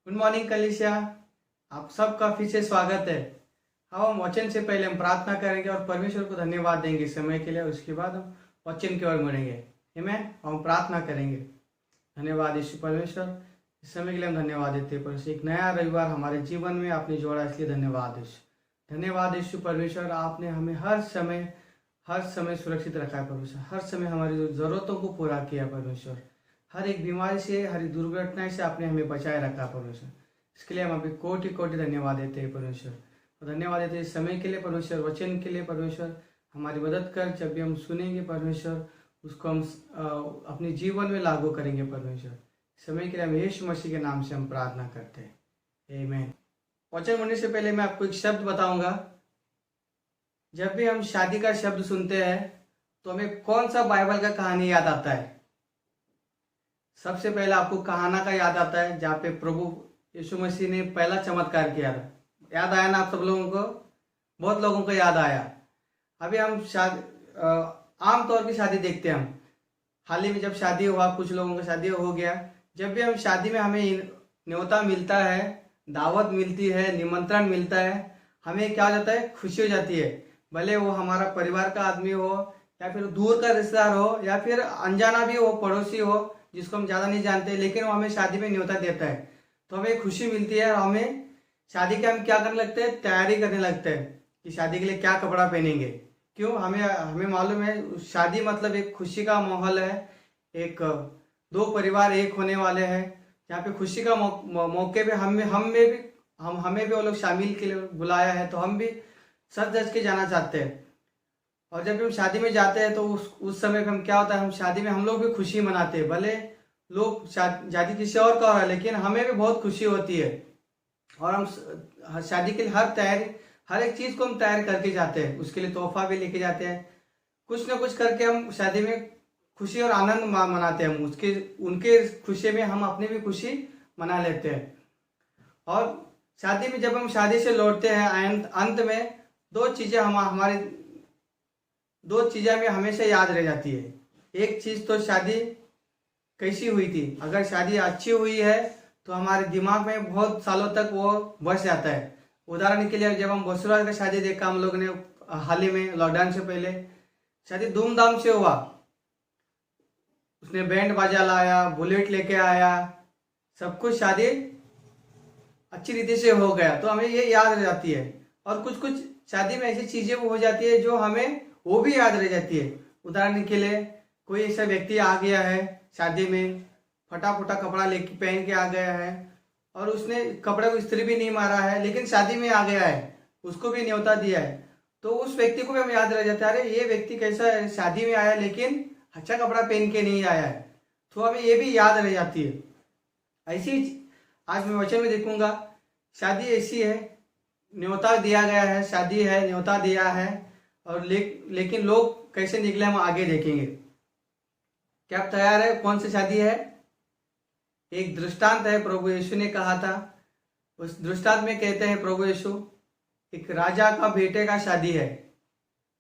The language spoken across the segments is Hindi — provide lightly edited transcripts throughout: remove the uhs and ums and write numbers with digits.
गुड मॉर्निंग कलिसिया। आप सबका फिर से स्वागत है। हम वचन से पहले हम प्रार्थना करेंगे और परमेश्वर को धन्यवाद देंगे इस समय के लिए। उसके बाद हम वचन की ओर मुड़ेंगे। आमीन। हम प्रार्थना करेंगे। धन्यवाद यीशु परमेश्वर, इस समय के लिए हम धन्यवाद देते हैं। परमेश्वर, एक नया रविवार हमारे जीवन में आपने जोड़ा, इसलिए धन्यवाद यीशु। धन्यवाद यीशु परमेश्वर, आपने हमें हर समय सुरक्षित रखा है परमेश्वर। हर समय हमारी जरूरतों को पूरा किया परमेश्वर। हर एक बीमारी से, हर एक दुर्घटना से आपने हमें बचाए रखा परमेश्वर। इसके लिए हम अभी कोटि कोटि धन्यवाद देते हैं परमेश्वर। और धन्यवाद देते हैं इस समय के लिए परमेश्वर, वचन के लिए परमेश्वर। हमारी मदद कर, जब भी हम सुनेंगे परमेश्वर, उसको हम अपने जीवन में लागू करेंगे परमेश्वर। इस समय के लिए हम यीशु मसीह के नाम से हम प्रार्थना करते हैं, आमीन। वचन होने से पहले मैं आपको एक शब्द बताऊंगा। जब भी हम शादी का शब्द सुनते हैं तो हमें कौन सा बाइबल का कहानी याद आता है? सबसे पहले आपको कहाना का याद आता है, जहाँ पे प्रभु यीशु मसीह ने पहला चमत्कार किया था। याद आया ना आप सब लोगों को? बहुत लोगों को याद आया। अभी हम आमतौर की शादी देखते हैं। हम हाल ही में जब शादी हुआ, कुछ लोगों का शादी हो गया। जब भी हम शादी में हमें न्योता मिलता है, दावत मिलती है, निमंत्रण मिलता है, हमें क्या हो जाता है? खुशी हो जाती है। भले वो हमारा परिवार का आदमी हो, या फिर दूर का रिश्तेदार हो, या फिर अनजाना भी हो, पड़ोसी हो जिसको हम ज्यादा नहीं जानते, लेकिन वो हमें शादी में न्योता देता है तो हमें खुशी मिलती है। और हमें शादी के हम क्या करने लगते हैं? तैयारी करने लगते हैं कि शादी के लिए क्या कपड़ा पहनेंगे। क्यों? हमें हमें मालूम है शादी मतलब एक खुशी का माहौल है। एक दो परिवार एक होने वाले हैं, जहाँ पे खुशी का मौके पे हमें भी वो लोग शामिल के लिए बुलाया है, तो हम भी सज धज के जाना चाहते हैं। और जब हम शादी में जाते हैं तो उस समय पे हम क्या होता है? हम शादी में हम लोग भी खुशी मनाते हैं। भले लोग शादी किसी और का हो रहा है, लेकिन हमें भी बहुत खुशी होती है। और हम शादी के लिए हर एक चीज को हम तैयार करके जाते हैं। उसके लिए तोहफा भी लेके जाते हैं। कुछ ना कुछ करके हम शादी में खुशी और आनंद मनाते हैं। हम उनके खुशी में हम अपनी भी खुशी मना लेते हैं। और शादी में जब हम शादी से लौटते हैं, अंत में दो चीजें हमें हमेशा याद रह जाती है। एक चीज तो शादी कैसी हुई थी। अगर शादी अच्छी हुई है तो हमारे दिमाग में बहुत सालों तक वो बस जाता है। उदाहरण के लिए, जब हम बसुराज का शादी देखा हम लोग ने हाल ही में, लॉकडाउन से पहले, शादी धूमधाम से हुआ। उसने बैंड बाजा लाया, बुलेट लेके आया, सब कुछ शादी अच्छी रीति से हो गया, तो हमें ये याद रह जाती है। और कुछ कुछ शादी में ऐसी चीजें हो जाती है जो हमें वो भी याद रह जाती है। उदाहरण के लिए, कोई ऐसा व्यक्ति आ गया है शादी में, फटा फटा कपड़ा लेके पहन के आ गया है, और उसने कपड़े को इस्त्री भी नहीं मारा है, लेकिन शादी में आ गया है, उसको भी न्योता दिया है, तो उस व्यक्ति को भी हम याद रह जाता है, अरे ये व्यक्ति कैसा है, शादी में आया लेकिन अच्छा कपड़ा पहन के नहीं आया है, तो हमें ये भी याद रह जाती है। ऐसी आज मैं वचन में देखूंगा, शादी ऐसी है, न्योता दिया गया है, शादी है, न्योता दिया है, और लेकिन लोग कैसे निकले हम आगे देखेंगे। क्या आप तैयार है? कौन सी शादी है? एक दृष्टांत है, प्रभु यीशु ने कहा था। उस दृष्टांत में कहते हैं प्रभु यीशु, एक राजा का बेटे का शादी है।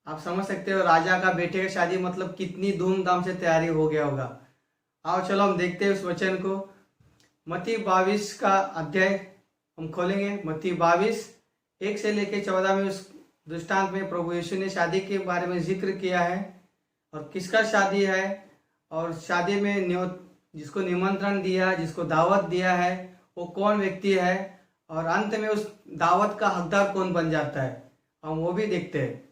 आप समझ सकते हो, राजा का बेटे का शादी मतलब कितनी धूमधाम से तैयारी हो गया होगा। आओ चलो हम देखते हैं उस वचन को। मत्ती 22 का अध्याय हम खोलेंगे। मत्ती 22 1 से लेके 14 में उस दृष्टांत में प्रभु यीशु ने शादी के बारे में जिक्र किया है, और किसका शादी है, और शादी में जिसको निमंत्रण दिया, जिसको दावत दिया है, वो कौन व्यक्ति है, और अंत में उस दावत का हकदार कौन बन जाता है, हम वो भी देखते हैं।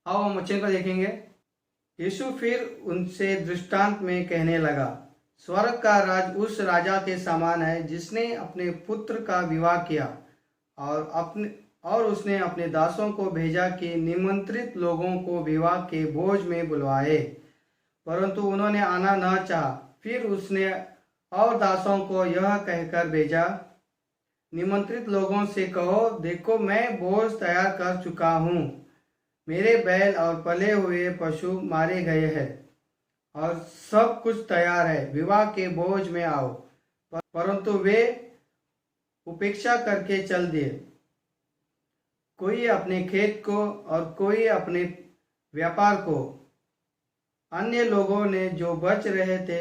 आओ हम वचन को देखेंगे। यीशु फिर उनसे दृष्टांत में कहने लगा, स्वर्ग का राज उस राजा के समान है जिसने अपने पुत्र का विवाह किया, और उसने अपने दासों को भेजा कि निमंत्रित लोगों को विवाह के भोज में बुलवाए, परंतु उन्होंने आना न चाहा। फिर उसने और दासों को यह कहकर भेजा, निमंत्रित लोगों से कहो, देखो मैं भोज तैयार कर चुका हूँ, मेरे बैल और पले हुए पशु मारे गए हैं, और सब कुछ तैयार है, विवाह के भोज में आओ। परंतु वे उपेक्षा करके चल दिए, कोई अपने खेत को और कोई अपने व्यापार को। अन्य लोगों ने जो बच रहे थे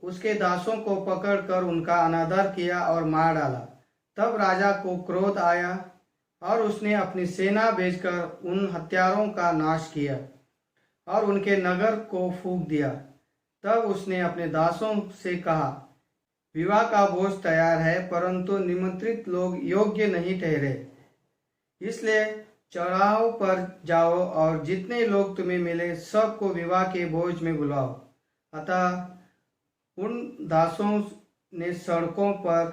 उसके दासों को पकड़कर उनका अनादर किया और मार डाला। तब राजा को क्रोध आया और उसने अपनी सेना भेजकर उन हत्यारों का नाश किया और उनके नगर को फूंक दिया। तब उसने अपने दासों से कहा, विवाह का भोज तैयार है, परंतु निमंत्रित लोग योग्य नहीं ठहरे। इसलिए चौराहों पर जाओ और जितने लोग तुम्हें मिले सबको विवाह के भोज में बुलाओ। अतः उन दासों ने सड़कों पर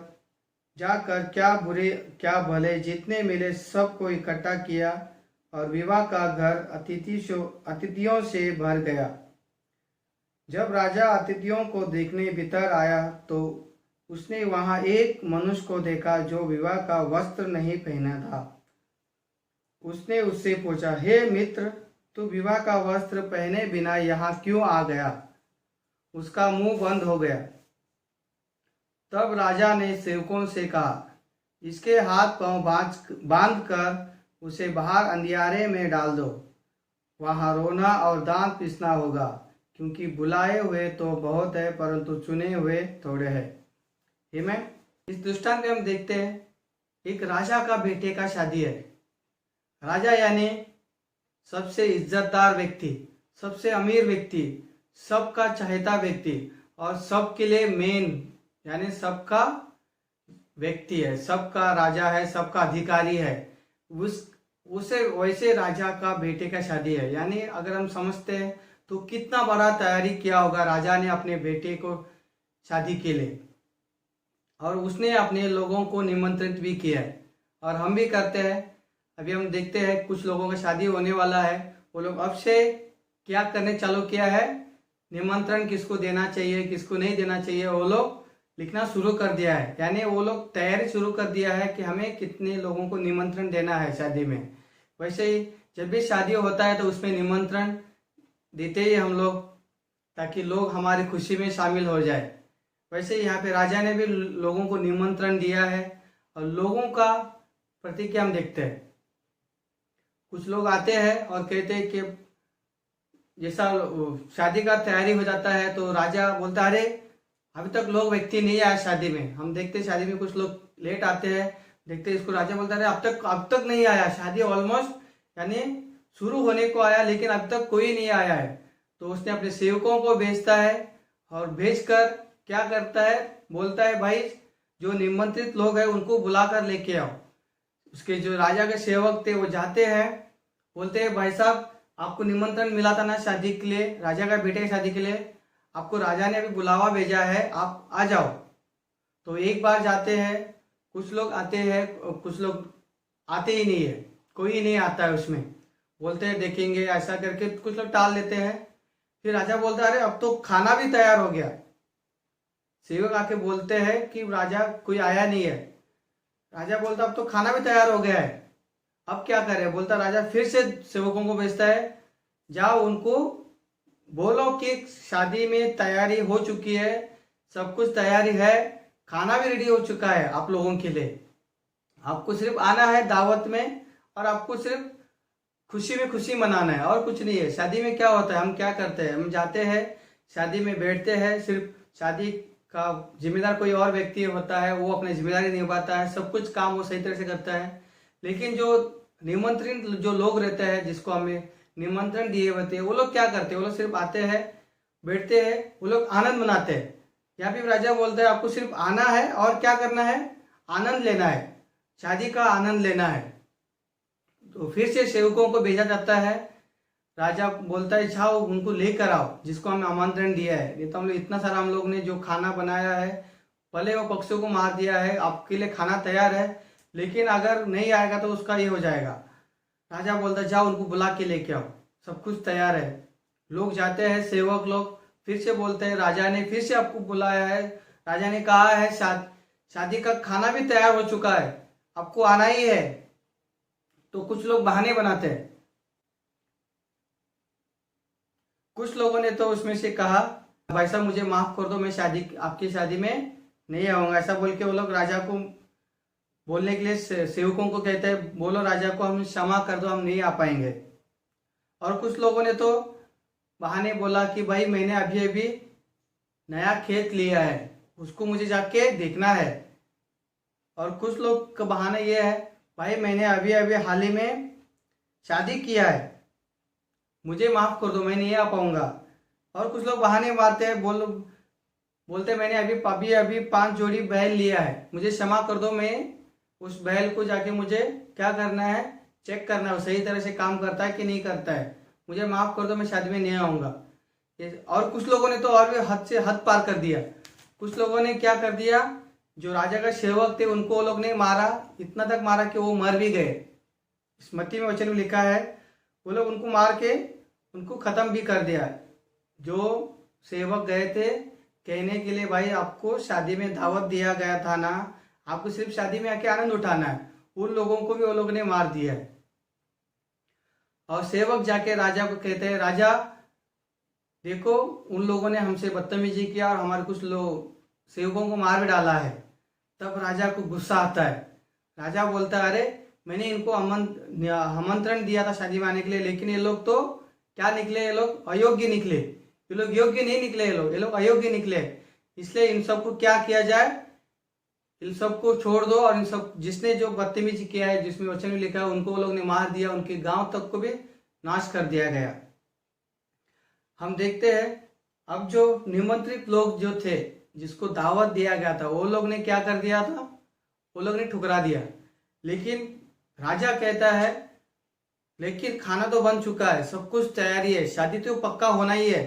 जाकर क्या बुरे क्या भले जितने मिले सबको इकट्ठा किया और विवाह का घर अतिथियों से भर गया। जब राजा अतिथियों को देखने भीतर आया तो उसने वहां एक मनुष्य को देखा जो विवाह का वस्त्र नहीं पहना था। उसने उससे पूछा, हे मित्र, तू विवाह का वस्त्र पहने बिना यहाँ क्यों आ गया? उसका मुंह बंद हो गया। तब राजा ने सेवकों से कहा, इसके हाथ पांव बांध कर उसे बाहर अंधियारे में डाल दो। वहां रोना और दांत पिसना होगा, क्योंकि बुलाए हुए तो बहुत है परंतु चुने हुए थोड़े हैं। आमीन। इस दृष्टांत में हम देखते हैं एक राजा का बेटे का शादी है। राजा यानी सबसे इज्जतदार व्यक्ति, सबसे अमीर व्यक्ति, सबका चाहता व्यक्ति और सबके लिए मेन यानी सबका व्यक्ति है, सबका राजा है, सबका अधिकारी है। उसे वैसे राजा का बेटे का शादी है। यानी अगर हम समझते हैं तो कितना बड़ा तैयारी किया होगा राजा ने अपने बेटे को शादी के लिए, और उसने अपने लोगों को निमंत्रित भी किया है। और हम भी करते हैं। अभी हम देखते हैं कुछ लोगों का शादी होने वाला है, वो लोग अब से क्या करने चालू किया है, निमंत्रण किसको देना चाहिए किसको नहीं देना चाहिए वो लोग लिखना शुरू कर दिया है। यानी वो लोग तैयारी शुरू कर दिया है कि हमें कितने लोगों को निमंत्रण देना है शादी में। वैसे ही जब भी शादी होता है तो उसमें निमंत्रण देते ही हम लोग, ताकि लोग हमारी खुशी में शामिल हो जाए। वैसे यहाँ पे राजा ने भी लोगों को निमंत्रण दिया है और लोगों का प्रतिक्रिया हम देखते हैं। कुछ लोग आते हैं और कहते हैं कि जैसा शादी का तैयारी हो जाता है तो राजा बोलता है, अरे अभी तक लोग व्यक्ति नहीं आया शादी में। हम देखते हैं शादी में कुछ लोग लेट आते हैं, देखते हैं इसको राजा बोलता है, अब तक नहीं आया, शादी ऑलमोस्ट यानी शुरू होने को आया लेकिन अब तक कोई नहीं आया है। तो उसने अपने सेवकों को भेजता है और भेजकर क्या करता है, बोलता है भाई जो निमंत्रित लोग हैं उनको बुलाकर लेके आओ। उसके जो राजा के सेवक थे वो जाते हैं, बोलते हैं भाई साहब आपको निमंत्रण मिला था ना शादी के लिए, राजा का बेटे की शादी के लिए, आपको राजा ने अभी बुलावा भेजा है, आप आ जाओ। तो एक बार जाते हैं, कुछ लोग आते हैं, कुछ लोग आते ही नहीं है, कोई नहीं आता है उसमें। बोलते हैं देखेंगे, ऐसा करके कुछ लोग टाल देते हैं। फिर राजा बोलता है अरे अब तो खाना भी तैयार हो गया। सेवक आके बोलते हैं कि राजा कोई आया नहीं है। राजा बोलता अब तो खाना भी तैयार हो गया है, अब क्या करें। बोलता राजा फिर से सेवकों को भेजता है, जाओ उनको बोलो कि शादी में तैयारी हो चुकी है, सब कुछ तैयारी है, खाना भी रेडी हो चुका है आप लोगों के लिए, आपको सिर्फ आना है दावत में और आपको सिर्फ खुशी में खुशी मनाना है और कुछ नहीं है। शादी में क्या होता है, हम क्या करते हैं, हम जाते हैं शादी में बैठते हैं, सिर्फ शादी का जिम्मेदार कोई और व्यक्ति होता है, वो अपनी जिम्मेदारी निभाता है, सब कुछ काम वो सही तरह से करता है। लेकिन जो निमंत्रित जो लोग रहते हैं, जिसको हमें निमंत्रण दिए होते हैं, वो लोग क्या करते हैं, वो लोग सिर्फ आते हैं, बैठते हैं, वो लोग आनंद मनाते हैं। यहाँ पे राजा बोलता है आपको सिर्फ आना है और क्या करना है, आनंद लेना है, शादी का आनंद लेना है। तो फिर से सेवकों को भेजा जाता है। राजा बोलता है जाओ उनको लेकर आओ जिसको हमें आमंत्रण दिया है। नहीं तो हम लोग इतना सारा हम लोग ने जो खाना बनाया है, भले वो पक्षियों को मार दिया है, आपके लिए खाना तैयार है, लेकिन अगर नहीं आएगा तो उसका ये हो जाएगा। राजा बोलता है जाओ उनको बुला के लेके आओ, सब कुछ तैयार है। लोग जाते हैं, सेवक लोग फिर से बोलते हैं राजा ने फिर से आपको बुलाया है, राजा ने कहा है शादी का खाना भी तैयार हो चुका है, आपको आना ही है। तो कुछ लोग बहाने बनाते हैं। कुछ लोगों ने तो उसमें से कहा भाई साहब मुझे माफ कर दो, मैं आपकी शादी में नहीं आऊंगा। ऐसा बोल के वो लोग राजा को बोलने के लिए सेवकों को कहते हैं बोलो राजा को हम क्षमा कर दो, हम नहीं आ पाएंगे। और कुछ लोगों ने तो बहाने बोला कि भाई मैंने अभी अभी नया खेत लिया है, उसको मुझे जाके देखना है। और कुछ लोग का बहाना ये है, भाई मैंने अभी अभी हाल ही में शादी किया है, मुझे माफ़ कर दो, मैं नहीं आ पाऊंगा। और कुछ लोग बहाने मारते हैं, बोलते हैं मैंने अभी अभी अभी 5 जोड़ी बैल लिया है, मुझे क्षमा कर दो, मैं उस बैल को जाके मुझे क्या करना है, चेक करना है वो सही तरह से काम करता है कि नहीं करता है, मुझे माफ़ कर दो, मैं शादी में नहीं आऊँगा। और कुछ लोगों ने तो और भी हद से हद पार कर दिया। कुछ लोगों ने क्या कर दिया, जो राजा का सेवक थे उनको वो लोग ने मारा, इतना तक मारा कि वो मर भी गए। स्मृति में वचन में लिखा है, वो लोग उनको मार के उनको खत्म भी कर दिया। जो सेवक गए थे कहने के लिए, भाई आपको शादी में दावत दिया गया था ना, आपको सिर्फ शादी में आके आनंद उठाना है, उन लोगों को भी वो लोग ने मार दिया है। और सेवक जाके राजा को कहते हैं, राजा देखो उन लोगों ने हमसे बदतमीजी किया और हमारे कुछ लोग सेवकों को मार भी डाला है। तब राजा को गुस्सा आता है। राजा बोलता है, अरे मैंने इनको आमंत्रण दिया था शादी में आने के लिए, लेकिन ये लोग तो क्या निकले, ये लोग अयोग्य निकले, ये लोग योग्य नहीं निकले, ये लोग अयोग्य निकले। इसलिए इन सबको क्या किया जाए, इन सबको छोड़ दो, और इन सब जिसने जो बदतमीजी किया है, जिसमें वचन में लिखा है, उनको वो लोग ने मार दिया, उनके गांव तक को भी नाश कर दिया गया। हम देखते हैं अब जो निमंत्रित लोग जो थे, जिसको दावत दिया गया था, वो लोग ने क्या कर दिया था, वो लोग ने ठुकरा दिया। लेकिन राजा कहता है, लेकिन खाना तो बन चुका है, सब कुछ तैयारी है, शादी तो पक्का होना ही है,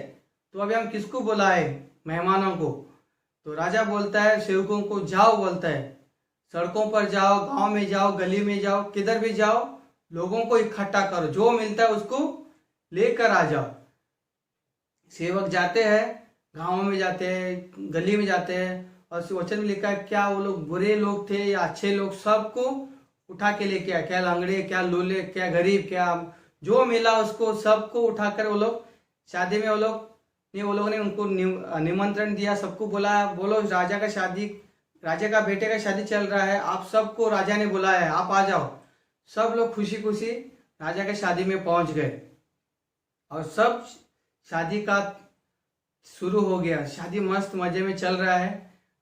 तो अभी हम किसको बुलाए, मेहमानों को। तो राजा बोलता है सेवकों को, जाओ, बोलता है सड़कों पर जाओ, गांव में जाओ, गली में जाओ, किधर भी जाओ, लोगों को इकट्ठा करो, जो मिलता है उसको लेकर आ जाओ। सेवक जाते हैं, गांव में जाते हैं, गली में जाते हैं, और वचन में लिखा है क्या वो लोग बुरे लोग थे या अच्छे लोग, सबको उठा के लेके आए, क्या लंगड़े, क्या लूले, क्या गरीब, क्या जो मिला उसको सबको उठाकर वो लोग शादी में, वो लोग ने उनको निमंत्रण दिया, सबको बुलाया, बोलो राजा का शादी, राजा का बेटे का शादी चल रहा है, आप सबको राजा ने बुलाया है, आप आ जाओ। सब लोग खुशी खुशी राजा के शादी में पहुंच गए, और सब शादी का शुरू हो गया। शादी मस्त मजे में चल रहा है,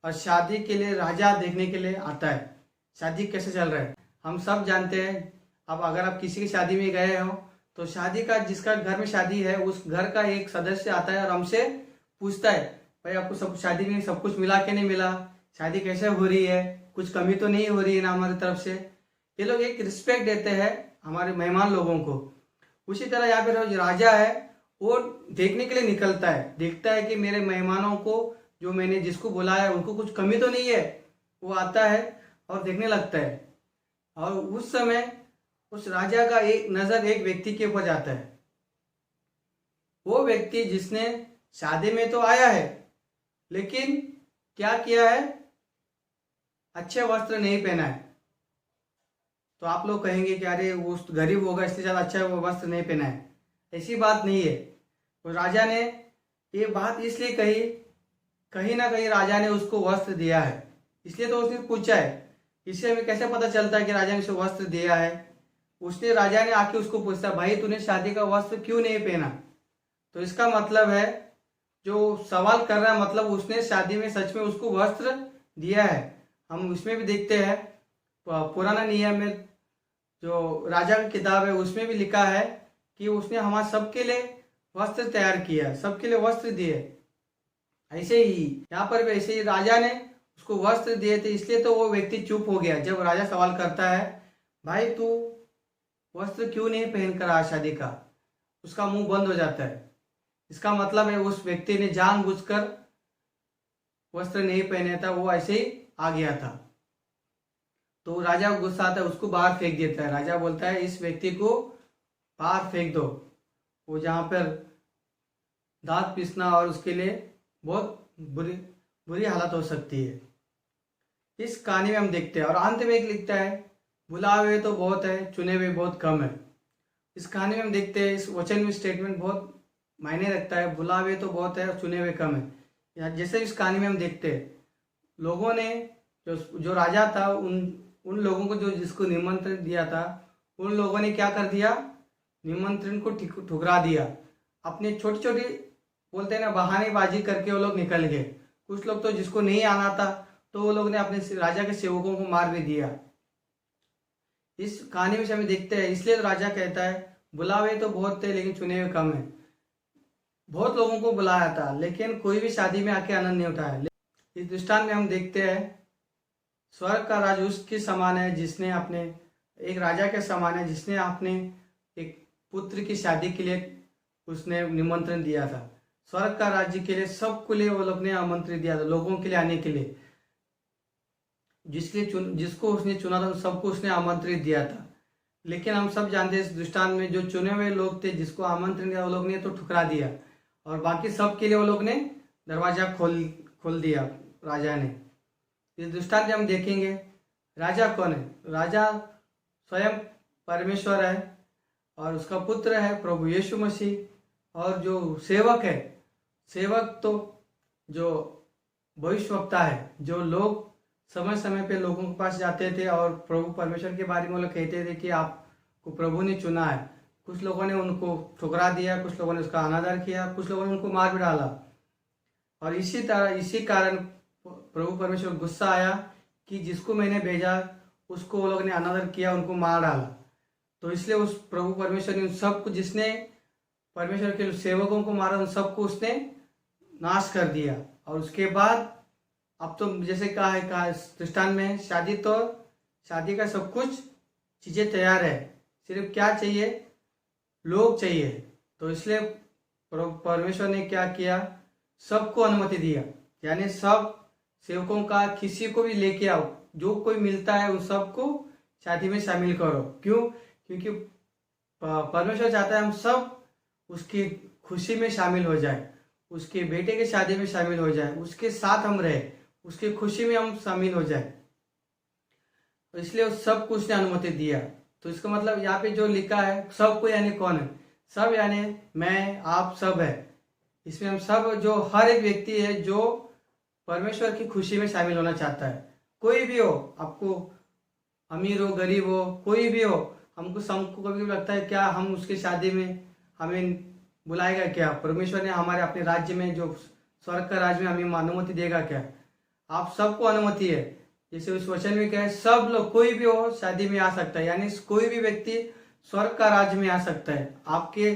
और शादी के लिए राजा देखने के लिए आता है, शादी कैसे चल रहा है हम सब जानते हैं। अब अगर आप किसी की शादी में गए हो, तो शादी का, जिसका घर में शादी है, उस घर का एक सदस्य आता है और हमसे पूछता है, भाई आपको सब शादी में सब कुछ मिला कि नहीं मिला, शादी कैसे हो रही है, कुछ कमी तो नहीं हो रही है ना हमारी तरफ से। ये लोग एक रिस्पेक्ट देते हैं हमारे मेहमान लोगों को। उसी तरह यहाँ पे जो राजा है वो देखने के लिए निकलता है, देखता है कि मेरे मेहमानों को, जो मैंने जिसको बुलाया है, उनको कुछ कमी तो नहीं है, वो आता है और देखने लगता है। और उस समय उस राजा का एक नजर एक व्यक्ति के ऊपर जाता है, वो व्यक्ति जिसने शादी में तो आया है, लेकिन क्या किया है, अच्छे वस्त्र नहीं पहना है। तो आप लोग कहेंगे कि अरे वो गरीब होगा इसलिए ज्यादा अच्छा वस्त्र नहीं पहना है, ऐसी बात नहीं है। तो राजा ने ये बात इसलिए कही, कहीं ना कहीं राजा ने उसको वस्त्र दिया है, इसलिए तो उसने पूछा है। इससे हमें कैसे पता चलता है कि राजा ने उसे वस्त्र दिया है, उसने, राजा ने आके उसको पूछा, भाई तूने शादी का वस्त्र क्यों नहीं पहना। तो इसका मतलब है, जो सवाल कर रहा है, मतलब उसने शादी में सच में उसको वस्त्र दिया है। हम उसमें भी देखते हैं, पुराना नियम में जो राजा की किताब है उसमें भी लिखा है कि उसने हमारे सबके लिए वस्त्र तैयार किया, सबके लिए वस्त्र दिए। ऐसे ही यहाँ पर भी ऐसे ही राजा ने उसको वस्त्र दिए थे, इसलिए तो वो व्यक्ति चुप हो गया। जब राजा सवाल करता है, भाई तू वस्त्र क्यों नहीं पहन कर आया शादी का, उसका मुंह बंद हो जाता है। इसका मतलब है उस व्यक्ति ने जानबूझकर वस्त्र नहीं पहने था, वो ऐसे ही आ गया था। तो राजा को गुस्सा आता है, उसको बाहर फेंक देता है। राजा बोलता है इस व्यक्ति को बाहर फेंक दो, वो जहाँ पर दांत पीसना और उसके लिए बहुत बुरी हालत हो सकती है। इस कहानी में हम देखते हैं, और अंत में एक लिखता है, बुलाए हुए तो बहुत है, चुने हुए बहुत कम है। इस कहानी में हम देखते हैं, इस वचन में स्टेटमेंट बहुत मायने रखता है, बुलाए हुए तो बहुत है और चुने हुए कम है। जैसे इस कहानी में हम देखते हैं, लोगों ने जो राजा था, उन लोगों को जो जिसको निमंत्रण दिया था, उन लोगों ने क्या कर दिया, निमंत्रण को ठुकरा दिया। अपने छोटी छोटी बोलते हैं ना, बहानेबाजी करके वो लोग निकल गए। कुछ लोग तो जिसको नहीं आना था तो वो लोग ने अपने राजा के सेवकों को मार भी दिया। इस कहानी में से हमें देखते हैं, इसलिए तो राजा कहता है बुलावे तो बहुत थे लेकिन चुने हुए कम है। बहुत लोगों को बुलाया था लेकिन कोई भी शादी में आके आनंद नहीं उठाया। इस दृष्टांत में हम देखते हैं स्वर्ग का राज उसके समान है जिसने अपने, एक राजा के समान है जिसने अपने एक पुत्र की शादी के लिए उसने निमंत्रण दिया था। स्वर्ग का राज्य के लिए सबके लिए वो लोग ने आमंत्रित दिया था, लोगों के लिए आने के लिए। जिसको उसने चुना था सबको उसने आमंत्रित दिया था। लेकिन हम सब जानते हैं इस दृष्टांत में जो चुने हुए लोग थे जिसको आमंत्रण दिया वो लोग ने तो ठुकरा दिया, और बाकी सब के लिए वो लोग ने दरवाजा खोल दिया राजा ने। इस दृष्टांत में हम देखेंगे राजा कौन है। राजा स्वयं परमेश्वर है और उसका पुत्र है प्रभु यीशु मसीह। और जो सेवक है, सेवक तो जो भविष्यवक्ता है, जो लोग समय समय पे लोगों के पास जाते थे और प्रभु परमेश्वर के बारे में वो लोग कहते थे कि आपको प्रभु ने चुना है। कुछ लोगों ने उनको ठुकरा दिया, कुछ लोगों ने उसका अनादर किया, कुछ लोगों ने उनको मार भी डाला। और इसी कारण प्रभु परमेश्वर गुस्सा आया कि जिसको मैंने भेजा उसको वो लोग ने अनादर किया, उनको मार डाला। तो इसलिए उस प्रभु परमेश्वर ने उन सबको, जिसने परमेश्वर के सेवकों को मारा, उन सबको उसने नाश कर दिया। और उसके बाद अब तो जैसे कहा दृष्टांत में, शादी का सब कुछ चीजें तैयार है, सिर्फ क्या चाहिए, लोग चाहिए। तो इसलिए परमेश्वर ने क्या किया, सबको अनुमति दिया, यानी सब सेवकों का किसी को भी लेके आओ, जो कोई मिलता है उन सबको शादी में शामिल करो। क्यों? क्योंकि परमेश्वर चाहता है हम सब उसकी खुशी में शामिल हो जाए, उसके बेटे के शादी में शामिल हो जाए, उसके साथ हम रहे, उसकी खुशी में हम शामिल हो जाए। तो इसलिए उस सब कुछ ने अनुमति दिया। तो इसका मतलब यहाँ पे जो लिखा है सबको, यानी कौन है? सब यानी मैं, आप सब है। इसमें हम सब, जो हर एक व्यक्ति है जो परमेश्वर की खुशी में शामिल होना चाहता है। कोई भी हो, आपको अमीर हो, गरीब हो, कोई भी हो, हमको सबको कभी कभी लगता है क्या हम उसकी शादी में हमें बुलाएगा क्या? परमेश्वर ने हमारे अपने राज्य में, जो स्वर्ग का राज्य में, हमें अनुमति देगा क्या? आप सबको अनुमति है। जैसे उस वचन में क्या है, सब लोग, कोई भी हो शादी में आ सकता है, यानी कोई भी व्यक्ति स्वर्ग का राज्य में आ सकता है। आपके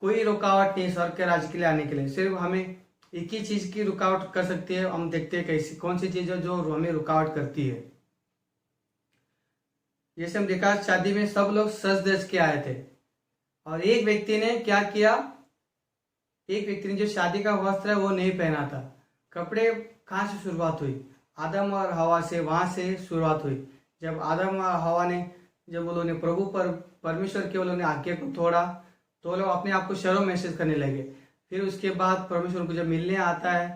कोई रुकावट नहीं स्वर्ग के राज्य के लिए आने के लिए। सिर्फ हमें एक ही चीज की रुकावट कर सकती है। हम देखते हैं कैसी, कौन सी चीज है जो हमें रुकावट करती है। जैसे हम देखा शादी में सब लोग सज धज के आए थे, और एक व्यक्ति ने क्या किया, एक व्यक्ति ने जो शादी का वस्त्र है वो नहीं पहना था। कपड़े कहाँ से शुरुआत हुई? आदम और हवा से, वहां से शुरुआत हुई। जब आदम और हवा ने, जब वो लोगों ने प्रभु परमेश्वर के वो लोगों ने आज्ञा को तोड़ा, तो वो लोग अपने आप को शर्म महसूस करने लगे। फिर उसके बाद परमेश्वर को जब मिलने आता है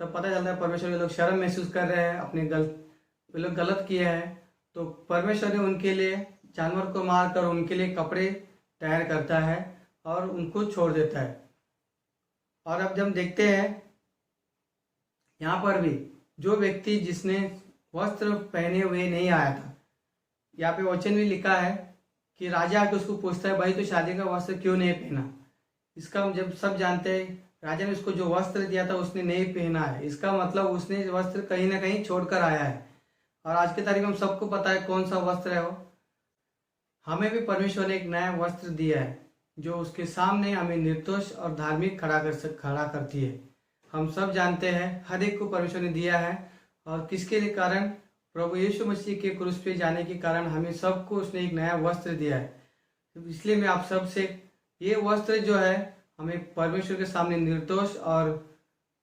तब पता चलता है परमेश्वर के लोग शर्म महसूस कर रहे हैं, अपने वो लोग गलत किए हैं। तो परमेश्वर ने उनके लिए जानवर को मार कर उनके लिए कपड़े तैयार करता है और उनको छोड़ देता है। और अब जब देखते हैं यहाँ पर भी, जो व्यक्ति जिसने वस्त्र पहने हुए नहीं आया था, यहाँ पे वचन भी लिखा है कि राजा आके उसको पूछता है, भाई तो शादी का वस्त्र क्यों नहीं पहना? इसका जब सब जानते हैं राजा ने उसको जो वस्त्र दिया था उसने नहीं पहना है, इसका मतलब उसने वस्त्र कहीं ना कहीं छोड़कर आया है। और आज के तारीख में हम सबको पता है कौन सा वस्त्र है वो। हमें भी परमेश्वर ने एक नया वस्त्र दिया है जो उसके सामने हमें निर्दोष और धार्मिक खड़ा करती है। हम सब जानते हैं हर एक को परमेश्वर ने दिया है, और किसके लिए कारण? प्रभु यीशु मसीह के क्रूस पे जाने के कारण हमें सबको उसने एक नया वस्त्र दिया है। तो इसलिए मैं आप सब से, ये वस्त्र जो है हमें परमेश्वर के सामने निर्दोष और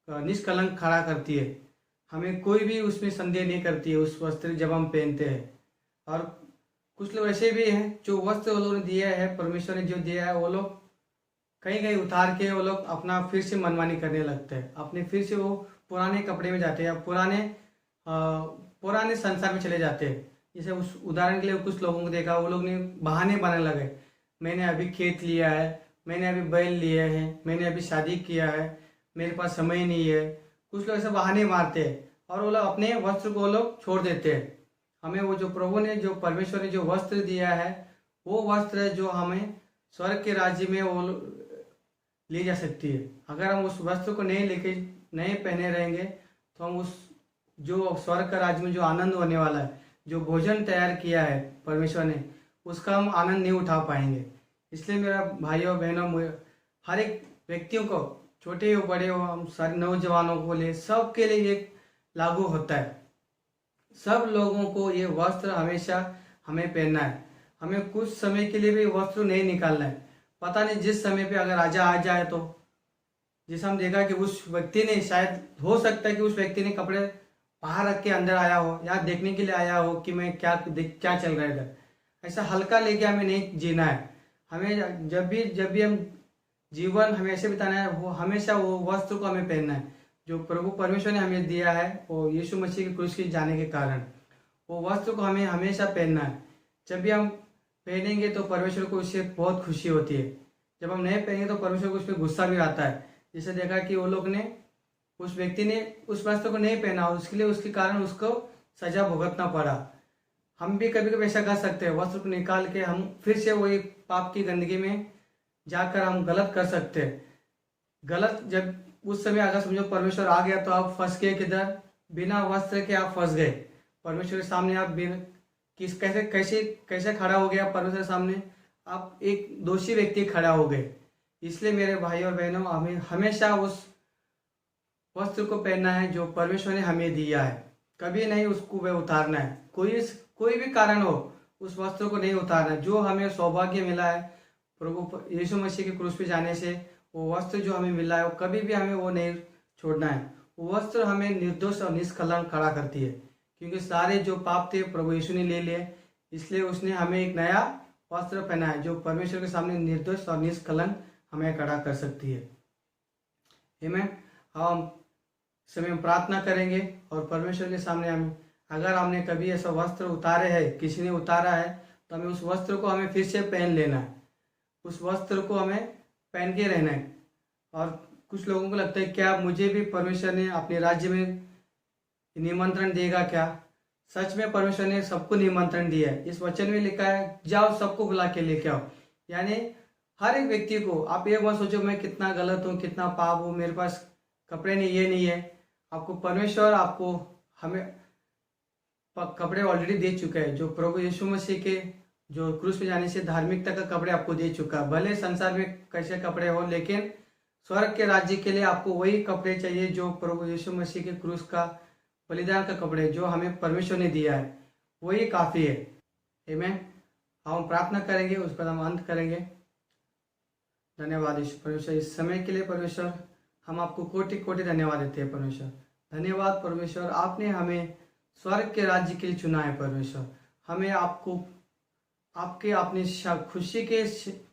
निष्कलंक खड़ा करती है। हमें कोई भी उसमें संदेह नहीं करती है उस वस्त्र जब हम पहनते हैं। और कुछ लोग ऐसे भी हैं जो वस्त्र वो लोगों ने दिया है, परमेश्वर ने जो दिया है, वो लोग कहीं कहीं उतार के वो लोग अपना फिर से मनमानी करने लगते हैं। अपने फिर से वो पुराने कपड़े में जाते हैं या पुराने संसार में चले जाते हैं। जैसे उस उदाहरण के लिए कुछ लोगों को देखा, वो लोग ने बहाने बनाने लगे, मैंने अभी खेत लिया है, मैंने अभी बैल लिए हैं, मैंने अभी शादी किया है, मेरे पास समय नहीं है। कुछ लोग ऐसे बहाने मारते हैं और वो लोग अपने वस्त्र को वो लोग छोड़ देते हैं। हमें वो जो प्रभु ने, जो परमेश्वर ने जो वस्त्र दिया है, वो वस्त्र जो हमें स्वर्ग के राज्य में वो ली जा सकती है। अगर हम उस वस्त्र को नहीं पहने रहेंगे तो हम उस जो स्वर्ग का राज्य में जो आनंद होने वाला है, जो भोजन तैयार किया है परमेश्वर ने, उसका हम आनंद नहीं उठा पाएंगे। इसलिए मेरा भाइयों बहनों, हर एक व्यक्तियों को, छोटे हो बड़े हो, हम सारे नौजवानों को ले सबके लिए ये लागू होता है। सब लोगों को ये वस्त्र हमेशा हमें पहनना है। हमें कुछ समय के लिए भी वस्त्र नहीं निकालना है। पता नहीं जिस समय पे अगर राजा आ जाए तो, जैसे हम देखा कि उस व्यक्ति ने, शायद हो सकता है कि उस व्यक्ति ने कपड़े बाहर रख के अंदर आया हो या देखने के लिए आया हो कि मैं क्या चल रहा है इधर। ऐसा हल्का लेके हमें नहीं जीना है। हमें जब भी हम जीवन हमें ऐसे बिताना है, वो हमेशा वो वस्त्र को हमें पहनना है जो प्रभु परमेश्वर ने हमें दिया है। वो यीशु मसीह के क्रूस के जाने के कारण वो वस्त्र को हमें हमेशा पहनना है। जब भी हम पहनेंगे तो परमेश्वर को उससे बहुत खुशी होती है। जब हम नहीं पहनेंगे तो परमेश्वर को उस पर गुस्सा भी आता है। जैसे देखा कि वो लोग ने, उस व्यक्ति ने उस वस्त्र को नहीं पहना, उसके लिए उसके कारण उसको सजा भुगतना पड़ा। हम भी कभी कभी ऐसा कर सकते हैं, वस्त्र को निकाल के हम फिर से वही पाप की गंदगी में जाकर हम गलत कर सकते हैं। गलत जब उस समय अगर समझो परमेश्वर आ गया तो आप फंस गए किधर, बिना वस्त्र के आप फंस गए परमेश्वर के सामने। आप कैसे कैसे कैसे खड़ा हो गया परमेश्वर के सामने, आप एक दोषी व्यक्ति खड़ा हो गए। इसलिए मेरे भाई और बहनों, हमें हमेशा उस वस्त्र को पहनना है जो परमेश्वर ने हमें दिया है। कभी नहीं उसको वह उतारना है। कोई भी कारण हो, उस वस्त्र को नहीं उतारना। जो हमें सौभाग्य मिला है प्रभु यीशु मसीह के क्रूस पे जाने से, वो वस्त्र जो हमें मिला है, वो कभी भी हमें वो नहीं छोड़ना है। वो वस्त्र हमें निर्दोष और निष्कलंक खड़ा करती है, क्योंकि सारे जो पाप थे प्रभु यीशु ने ले लिए। इसलिए उसने हमें एक नया वस्त्र पहना है जो परमेश्वर के सामने निर्दोष और निष्कलंक हमें खड़ा कर सकती है। आमीन। हम समय प्रार्थना करेंगे और परमेश्वर के सामने अगर हमने कभी ऐसा वस्त्र उतारे है, किसी ने उतारा है, तो हमें उस वस्त्र को हमें फिर से पहन लेना है। उस वस्त्र को हमें पहन के रहना है। और कुछ लोगों को लगता है क्या मुझे भी परमेश्वर ने अपने राज्य में निमंत्रण देगा क्या? सच में परमेश्वर ने सबको निमंत्रण दिया है। इस वचन में लिखा है, जाओ सबको बुला के लेके आओ। यानी हर एक व्यक्ति को, आप ये मत सोचो मैं कितना गलत हूँ, कितना पाप हूँ, मेरे पास कपड़े नहीं, ये नहीं है। आपको परमेश्वर हमें कपड़े ऑलरेडी दे चुका है। जो प्रभु यीशु मसीह के जो क्रूस पे जाने से धार्मिकता का कपड़े आपको दे चुका है। भले संसार में कैसे कपड़े हो, लेकिन स्वर्ग के राज्य के लिए आपको वही कपड़े चाहिए जो प्रभु यीशु मसीह के क्रूस का बलिदान का कपड़े जो हमें परमेश्वर ने दिया है, वही काफ़ी है। आमीन। हम प्रार्थना करेंगे, उस पर हम अंत करेंगे। धन्यवाद यीशु परमेश्वर इस समय के लिए। परमेश्वर हम आपको कोटि कोटि धन्यवाद देते हैं परमेश्वर। धन्यवाद परमेश्वर, आपने हमें स्वर्ग के राज्य के लिए चुना है परमेश्वर। हमें आपके अपनी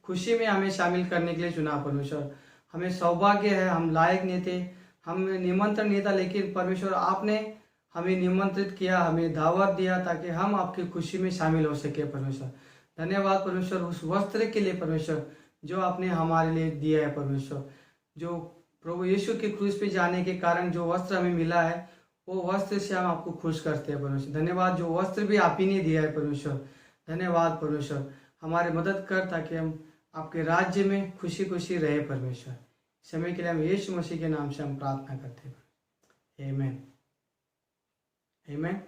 खुशी में हमें शामिल करने के लिए चुना परमेश्वर। हमें सौभाग्य है, हम लायक नहीं थे, हमें निमंत्रण नहीं था, लेकिन परमेश्वर आपने हमें निमंत्रित किया, हमें दावत दिया ताकि हम आपकी खुशी में शामिल हो सके परमेश्वर। धन्यवाद परमेश्वर उस वस्त्र के लिए परमेश्वर जो आपने हमारे लिए दिया है परमेश्वर। जो प्रभु यीशु के क्रूस पे जाने के कारण जो वस्त्र हमें मिला है, वो वस्त्र से हम आपको खुश करते हैं परमेश्वर। धन्यवाद, जो वस्त्र भी आप ही ने दिया है परमेश्वर। धन्यवाद परमेश्वर, हमारे मदद कर ताकि हम आपके राज्य में खुशी खुशी रहे परमेश्वर। समय के लिए हम यीशु मसीह के नाम से हम प्रार्थना करते हैं। आमीन। आमीन।